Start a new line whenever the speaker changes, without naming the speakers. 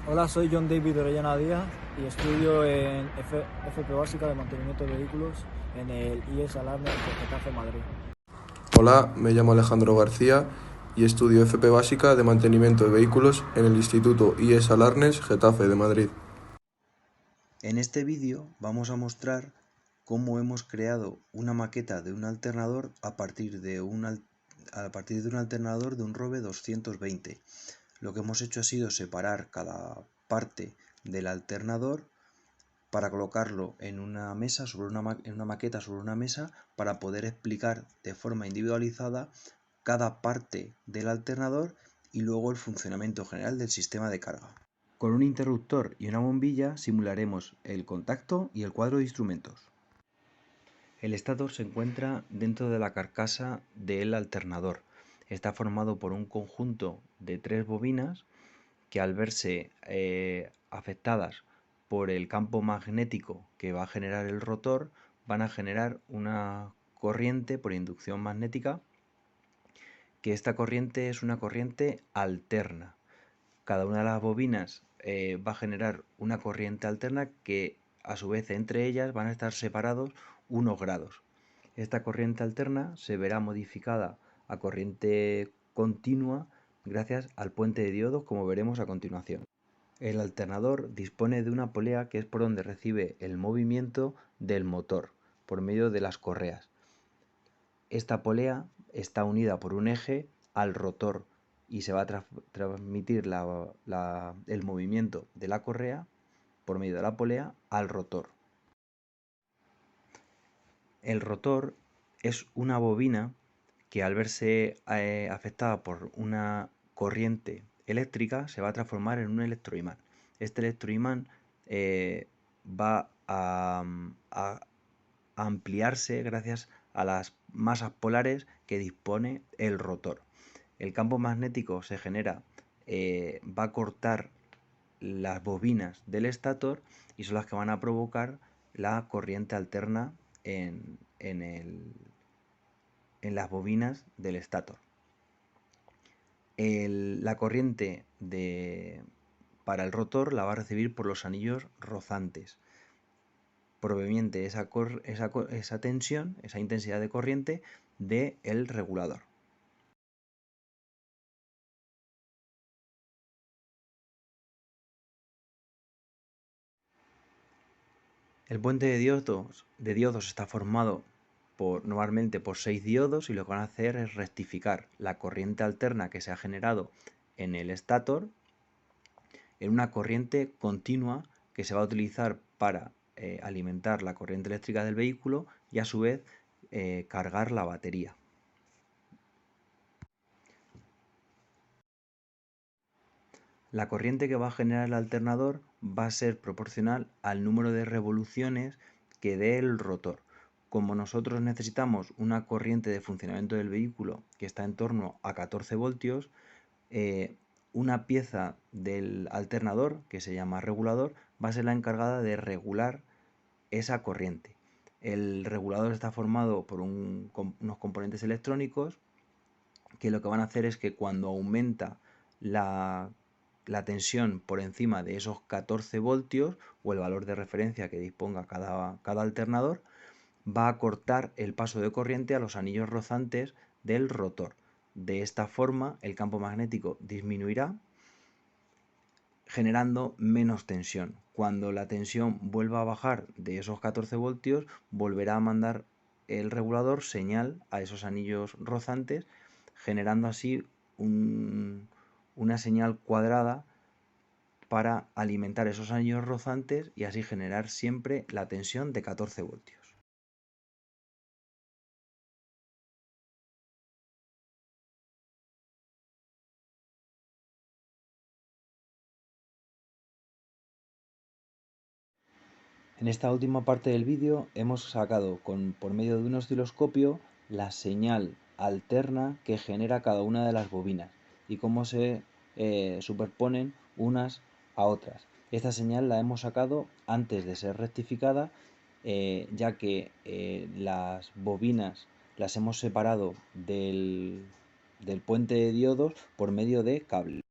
Hola, soy John David Orellana Díaz y estudio en FP Básica de Mantenimiento de Vehículos en el IES Alarnes de Getafe, Madrid.
Hola, me llamo Alejandro García y estudio FP Básica de Mantenimiento de Vehículos en el Instituto IES Alarnes, Getafe de Madrid.
En este vídeo vamos a mostrar cómo hemos creado una maqueta de un alternador a partir de un alternador de un Robe 220. Lo que hemos hecho ha sido separar cada parte del alternador para colocarlo en una mesa, en una maqueta sobre una mesa, para poder explicar de forma individualizada cada parte del alternador y luego el funcionamiento general del sistema de carga. Con un interruptor y una bombilla simularemos el contacto y el cuadro de instrumentos. El estator se encuentra dentro de la carcasa del alternador. Está formado por un conjunto de 3 bobinas que, al verse afectadas por el campo magnético que va a generar el rotor, van a generar una corriente por inducción magnética, que esta corriente es una corriente alterna. Cada una de las bobinas va a generar una corriente alterna que, a su vez, entre ellas van a estar separados unos grados. Esta corriente alterna se verá modificada a corriente continua gracias al puente de diodos, como veremos a continuación. El alternador dispone de una polea que es por donde recibe el movimiento del motor, por medio de las correas. Esta polea está unida por un eje al rotor y se va a transmitir el movimiento de la correa por medio de la polea al rotor. El rotor es una bobina que, al verse afectada por una corriente eléctrica, se va a transformar en un electroimán. Este electroimán va a ampliarse gracias a las masas polares que dispone el rotor. El campo magnético se genera, va a cortar las bobinas del estator y son las que van a provocar la corriente alterna en las bobinas del estator. La corriente para el rotor la va a recibir por los anillos rozantes, proveniente esa tensión, esa intensidad de corriente del regulador. El puente de diodos está formado normalmente por 6 diodos, y lo que van a hacer es rectificar la corriente alterna que se ha generado en el estator en una corriente continua que se va a utilizar para alimentar la corriente eléctrica del vehículo y, a su vez, cargar la batería. La corriente que va a generar el alternador va a ser proporcional al número de revoluciones que dé el rotor. Como nosotros necesitamos una corriente de funcionamiento del vehículo que está en torno a 14 voltios, una pieza del alternador, que se llama regulador, va a ser la encargada de regular esa corriente. El regulador está formado por unos componentes electrónicos que lo que van a hacer es que, cuando aumenta la tensión por encima de esos 14 voltios o el valor de referencia que disponga cada alternador, va a cortar el paso de corriente a los anillos rozantes del rotor. De esta forma, el campo magnético disminuirá, generando menos tensión. Cuando la tensión vuelva a bajar de esos 14 voltios, volverá a mandar el regulador señal a esos anillos rozantes, generando así una señal cuadrada para alimentar esos anillos rozantes y así generar siempre la tensión de 14 voltios. En esta última parte del vídeo hemos sacado por medio de un osciloscopio la señal alterna que genera cada una de las bobinas y cómo se superponen unas a otras. Esta señal la hemos sacado antes de ser rectificada, ya que las bobinas las hemos separado del puente de diodos por medio de cable.